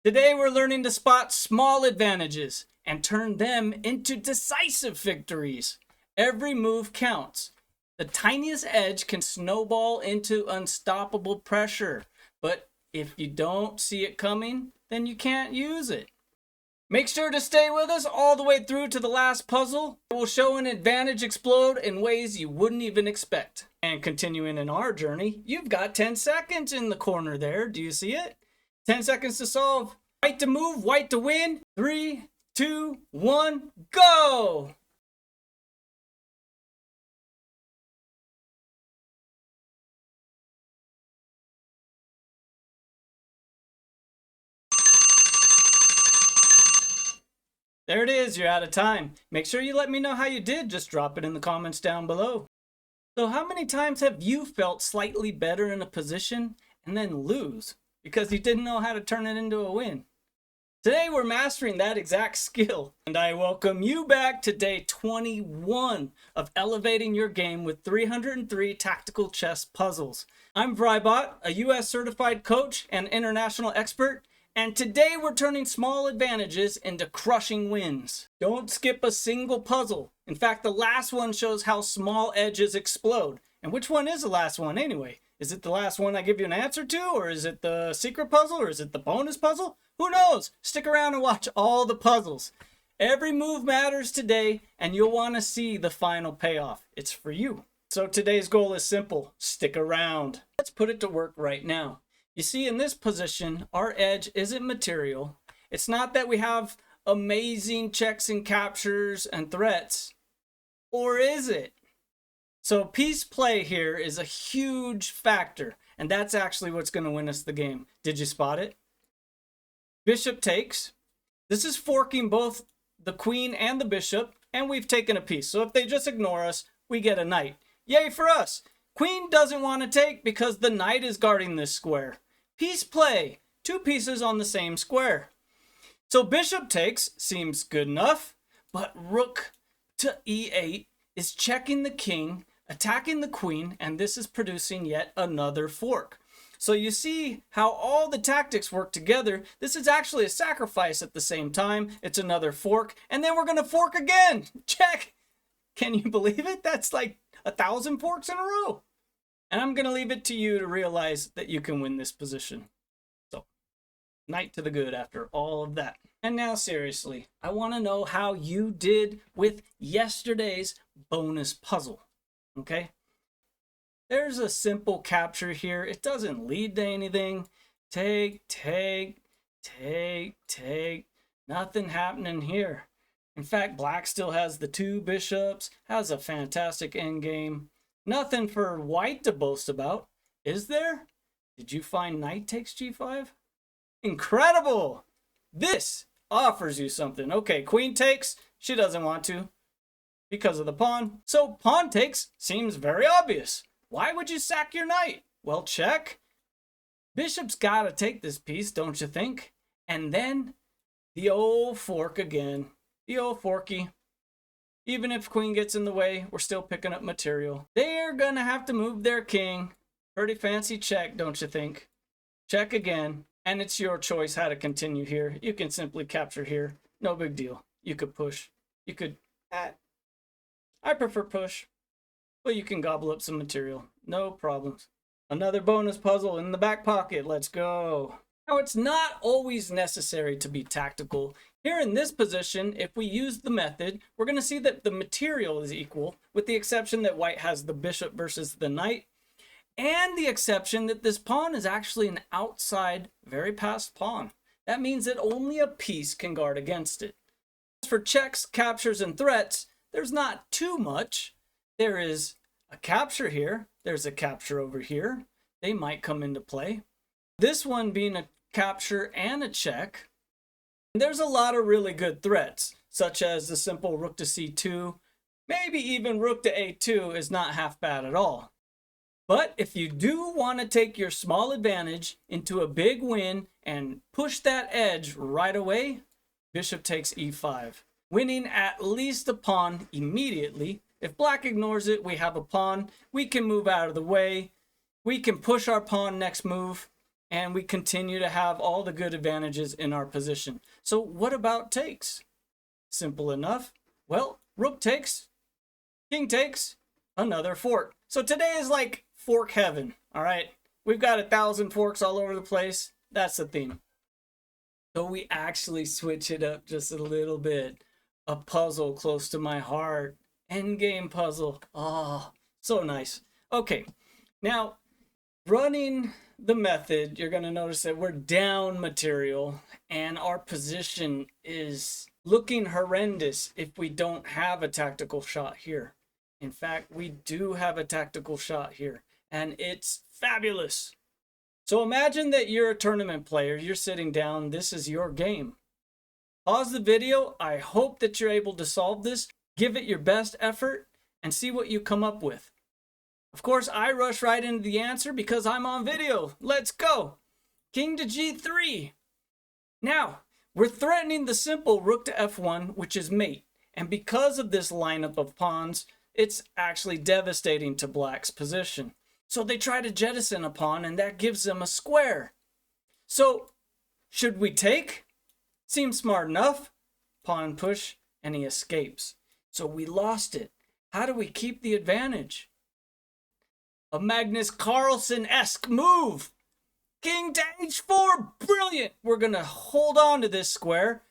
Today we're learning to spot small advantages and turn them into decisive victories. Every move counts. The tiniest edge can snowball into unstoppable pressure, but if you don't see it coming, then you can't use it. Make sure to stay with us all the way through to the last puzzle. It will show an advantage explode in ways you wouldn't even expect. And continuing in our journey, you've got 10 seconds in the corner there. Do you see it? 10 seconds to solve. White to move, white to win. 3, 2, 1, go! There it is, you're out of time. Make sure you let me know how you did. Just drop it in the comments down below. So how many times have you felt slightly better in a position and then lose because you didn't know how to turn it into a win? Today we're mastering that exact skill, and I welcome you back to day 21 of elevating your game with 303 tactical chess puzzles. I'm vryBot, a US certified coach and international expert, and today we're turning small advantages into crushing wins. Don't skip a single puzzle. In fact, the last one shows how small edges explode. And which one is the last one anyway? Is it the last one I give you an answer to? Or is it the secret puzzle? Or is it the bonus puzzle? Who knows? Stick around and watch all the puzzles. Every move matters today, and you'll want to see the final payoff. It's for you. So today's goal is simple. Stick around. Let's put it to work right now. You see, in this position, our edge isn't material. It's not that we have amazing checks and captures and threats. Or is it? So piece play here is a huge factor, and that's actually what's going to win us the game. Did you spot it? Bishop takes. This is forking both the queen and the bishop, and we've taken a piece. So if they just ignore us, we get a knight. Yay for us! Queen doesn't want to take because the knight is guarding this square. Piece play. 2 pieces on the same square. So bishop takes seems good enough, but rook to e8 is checking the king, attacking the queen, and this is producing yet another fork. So you see how all the tactics work together. This is actually a sacrifice at the same time. It's another fork, and then we're going to fork again. Check. Can you believe it? That's like 1,000 forks in a row. And I'm going to leave it to you to realize that you can win this position. So, knight to the good after all of that. And now seriously, I want to know how you did with yesterday's bonus puzzle. Okay? There's a simple capture here. It doesn't lead to anything. Take, take, take, take. Nothing happening here. In fact, black still has the 2 bishops, has a fantastic endgame. Nothing for white to boast about, is there? Did you find knight takes g5? Incredible! This offers you something. Okay, queen takes, she doesn't want to because of the pawn. So pawn takes seems very obvious. Why would you sack your knight? Well, check. Bishop's got to take this piece, don't you think? And then the old fork again. The old forky. Even if queen gets in the way, we're still picking up material. They're gonna have to move their king. Pretty fancy check, don't you think? Check again. And it's your choice how to continue here. You can simply capture here. No big deal. You could push. You could... I prefer push. But you can gobble up some material. No problems. Another bonus puzzle in the back pocket. Let's go. Now, it's not always necessary to be tactical. Here in this position, if we use the method, we're going to see that the material is equal, with the exception that white has the bishop versus the knight, and the exception that this pawn is actually an outside, very passed pawn. That means that only a piece can guard against it. As for checks, captures, and threats, there's not too much. There is a capture here. There's a capture over here. They might come into play. This one being a capture and a check. And there's a lot of really good threats, such as the simple rook to c2. Maybe even rook to a2 is not half bad at all. But if you do want to take your small advantage into a big win and push that edge right away, bishop takes e5, winning at least a pawn immediately. If black ignores it, we have a pawn. We can move out of the way. We can push our pawn next move. and we continue to have all the good advantages in our position. So what about takes? Simple enough. Well, rook takes, king takes, another fork. So today is like fork heaven, all right? We've got 1,000 forks all over the place. That's the theme. So we actually switch it up just a little bit. A puzzle close to my heart. Endgame puzzle. Oh, so nice. Okay, now running the method, you're going to notice that we're down material and our position is looking horrendous if we don't have a tactical shot here. In fact, we do have a tactical shot here, and it's fabulous. So imagine that you're a tournament player, you're sitting down, this is your game. Pause the video. I hope that you're able to solve this. Give it your best effort and see what you come up with. Of course, I rush right into the answer because I'm on video. Let's go. King to g3. Now, we're threatening the simple rook to f1, which is mate. And because of this lineup of pawns, it's actually devastating to black's position. So they try to jettison a pawn, and that gives them a square. So, should we take? Seems smart enough. Pawn push, and he escapes. So we lost it. How do we keep the advantage? A Magnus Carlsen-esque move. King to h4, brilliant. We're going to hold on to this square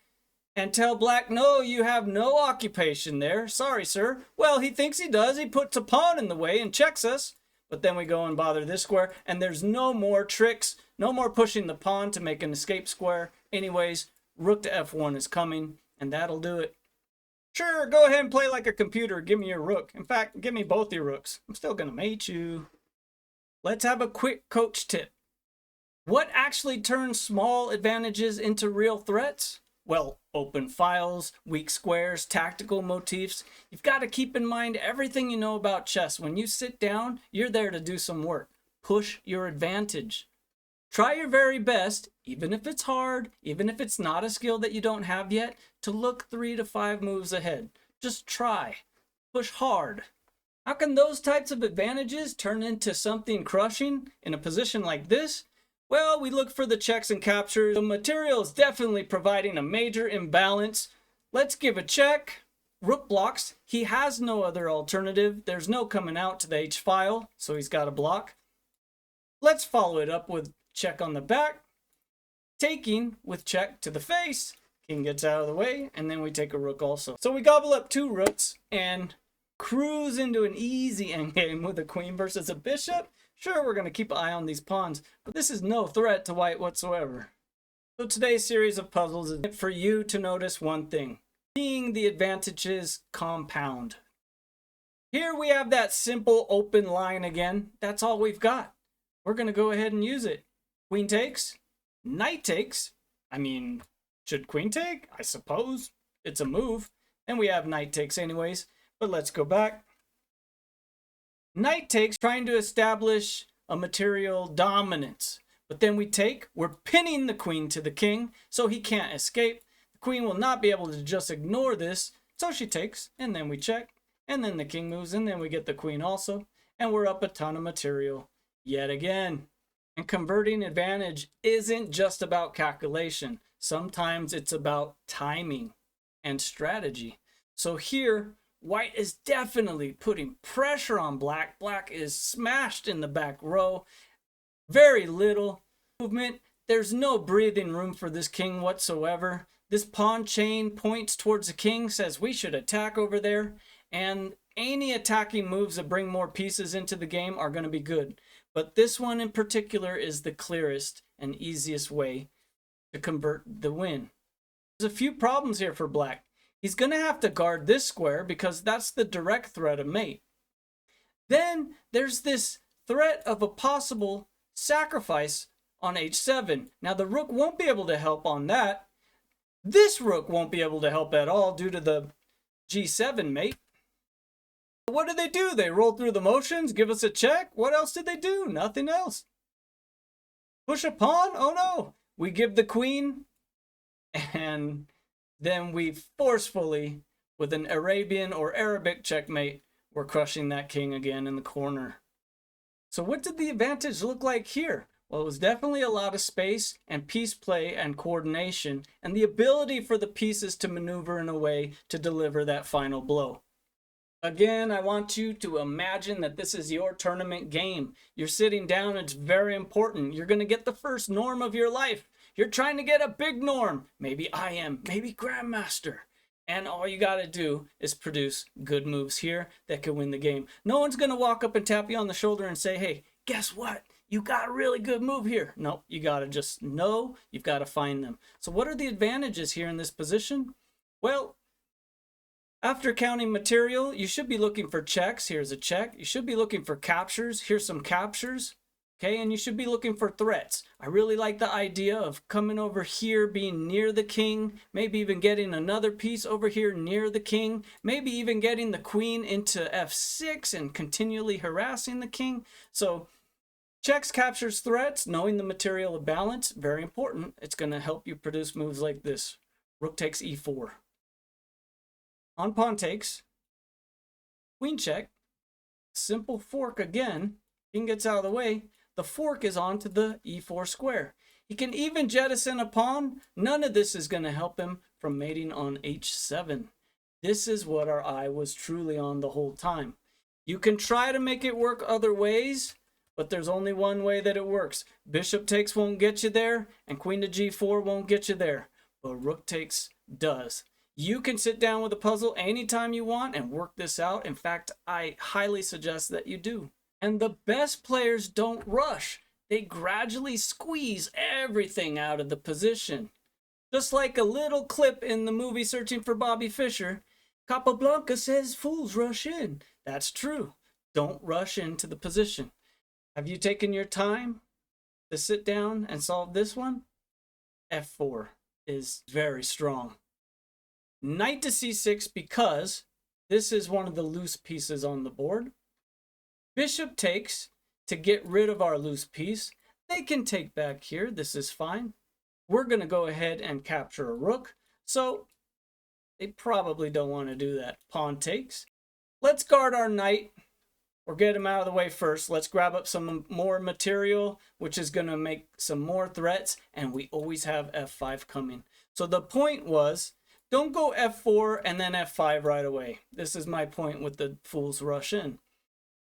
and tell black, no, you have no occupation there. Sorry, sir. Well, he thinks he does. He puts a pawn in the way and checks us. But then we go and bother this square, and there's no more tricks, no more pushing the pawn to make an escape square. Anyways, rook to f1 is coming, and that'll do it. Sure, go ahead and play like a computer. Give me your rook. In fact, give me both your rooks. I'm still going to mate you. Let's have a quick coach tip. What actually turns small advantages into real threats? Well, open files, weak squares, tactical motifs. You've got to keep in mind everything you know about chess. When you sit down, you're there to do some work. Push your advantage. Try your very best, even if it's hard, even if it's not a skill that you don't have yet, to look 3 to 5 moves ahead. Just try. Push hard. How can those types of advantages turn into something crushing in a position like this? Well, we look for the checks and captures. The material is definitely providing a major imbalance. Let's give a check. Rook blocks. He has no other alternative. There's no coming out to the H file, so he's got a block. Let's follow it up with check on the back. Taking with check to the face. King gets out of the way, and then we take a rook also. So we gobble up 2 rooks and cruise into an easy endgame with a queen versus a bishop. Sure, we're going to keep an eye on these pawns, but this is no threat to white whatsoever. So today's series of puzzles is for you to notice one thing. Seeing the advantages compound. Here we have that simple open line again. That's all we've got. We're going to go ahead and use it. Queen takes. Knight takes. I mean, should queen take? I suppose. It's a move. And we have knight takes anyways. But let's go back. Knight takes, trying to establish a material dominance. But then we take, we're pinning the queen to the king, so he can't escape. The queen will not be able to just ignore this, so she takes, and then we check. And then the king moves, and then we get the queen also. And we're up a ton of material yet again. And converting advantage isn't just about calculation. Sometimes it's about timing and strategy. So here, white is definitely putting pressure on black. Black is smashed in the back row. Very little movement. There's no breathing room for this king whatsoever. This pawn chain points towards the king, says we should attack over there. And any attacking moves that bring more pieces into the game are going to be good. But this one in particular is the clearest and easiest way to convert the win. There's a few problems here for black. He's going to have to guard this square because that's the direct threat of mate. Then there's this threat of a possible sacrifice on h7. Now the rook won't be able to help on that. This rook won't be able to help at all due to the g7 mate. What do? They roll through the motions, give us a check. What else did they do? Nothing else. Push a pawn? Oh no. We give the queen, and then we forcefully, with an Arabian or Arabic checkmate, we're crushing that king again in the corner. So what did the advantage look like here? Well, it was definitely a lot of space and piece play and coordination and the ability for the pieces to maneuver in a way to deliver that final blow. Again, I want you to imagine that this is your tournament game. You're sitting down, it's very important. You're going to get the first norm of your life. You're trying to get a big norm. Maybe I am, maybe Grandmaster. And all you got to do is produce good moves here that can win the game. No one's going to walk up and tap you on the shoulder and say, hey, guess what? You got a really good move here. No, you got to just know, you've got to find them. So what are the advantages here in this position? Well, after counting material, you should be looking for checks. Here's a check. You should be looking for captures. Here's some captures. Okay, and you should be looking for threats. I really like the idea of coming over here, being near the king, maybe even getting another piece over here near the king, maybe even getting the queen into f6 and continually harassing the king. So checks, captures, threats, knowing the material of balance, very important. It's going to help you produce moves like this. Rook takes e4. On pawn takes, queen check, simple fork again, king gets out of the way, the fork is onto the e4 square. He can even jettison a pawn. None of this is going to help him from mating on h7. This is what our eye was truly on the whole time. You can try to make it work other ways, but there's only one way that it works. Bishop takes won't get you there, and queen to g4 won't get you there, but rook takes does. You can sit down with a puzzle anytime you want and work this out. In fact, I highly suggest that you do. And the best players don't rush. They gradually squeeze everything out of the position. Just like a little clip in the movie Searching for Bobby Fischer, Capablanca says fools rush in. That's true. Don't rush into the position. Have you taken your time to sit down and solve this one? f4 is very strong. Knight to c6 because this is one of the loose pieces on the board. Bishop takes to get rid of our loose piece. They can take back here. This is fine. We're going to go ahead and capture a rook. So they probably don't want to do that. Pawn takes. Let's guard our knight or get him out of the way first. Let's grab up some more material, which is going to make some more threats. And we always have f5 coming. So the point was, don't go f4 and then f5 right away. This is my point with the fool's rush in.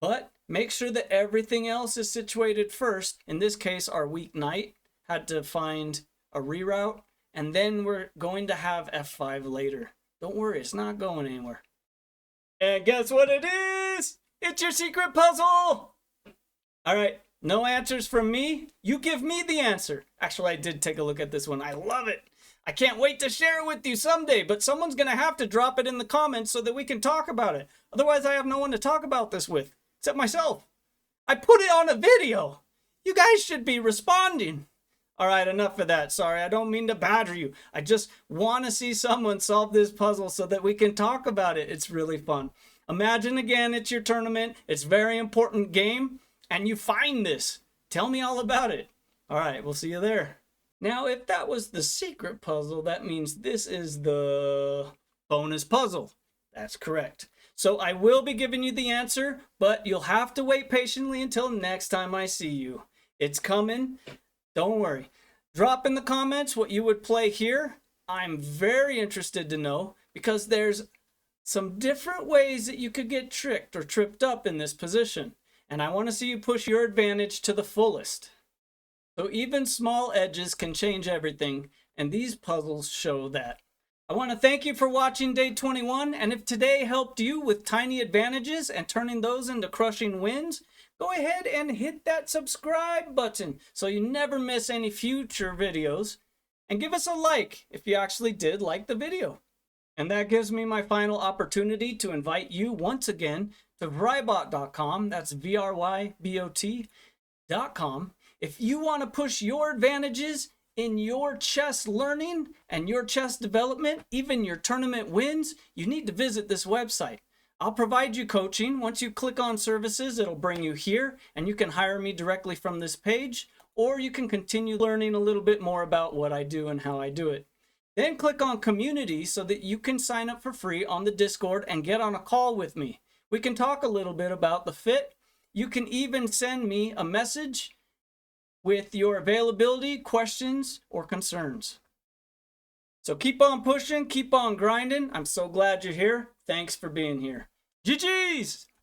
But make sure that everything else is situated first. In this case, our weak knight had to find a reroute, and then we're going to have f5 later. Don't worry, it's not going anywhere. And guess what it is? It's your secret puzzle! All right, no answers from me. You give me the answer. Actually, I did take a look at this one. I love it. I can't wait to share it with you someday, but someone's going to have to drop it in the comments so that we can talk about it. Otherwise, I have no one to talk about this with, except myself. I put it on a video. You guys should be responding. All right, enough of that. Sorry, I don't mean to badger you. I just want to see someone solve this puzzle so that we can talk about it. It's really fun. Imagine again, it's your tournament. It's a very important game, and you find this. Tell me all about it. All right, we'll see you there. Now, if that was the secret puzzle, that means this is the bonus puzzle. That's correct. So I will be giving you the answer, but you'll have to wait patiently until next time I see you. It's coming. Don't worry. Drop in the comments what you would play here. I'm very interested to know because there's some different ways that you could get tricked or tripped up in this position. And I want to see you push your advantage to the fullest. So even small edges can change everything, and these puzzles show that. I want to thank you for watching day 21, and if today helped you with tiny advantages and turning those into crushing wins, go ahead and hit that subscribe button so you never miss any future videos, and give us a like if you actually did like the video. And that gives me my final opportunity to invite you once again to vryBot.com, that's VRYBOT.com. If you want to push your advantages in your chess learning and your chess development, even your tournament wins, you need to visit this website. I'll provide you coaching. Once you click on services, it'll bring you here and you can hire me directly from this page, or you can continue learning a little bit more about what I do and how I do it. Then click on community so that you can sign up for free on the Discord and get on a call with me. We can talk a little bit about the fit. You can even send me a message with your availability, questions, or concerns. So keep on pushing, keep on grinding. I'm so glad you're here. Thanks for being here. GG's!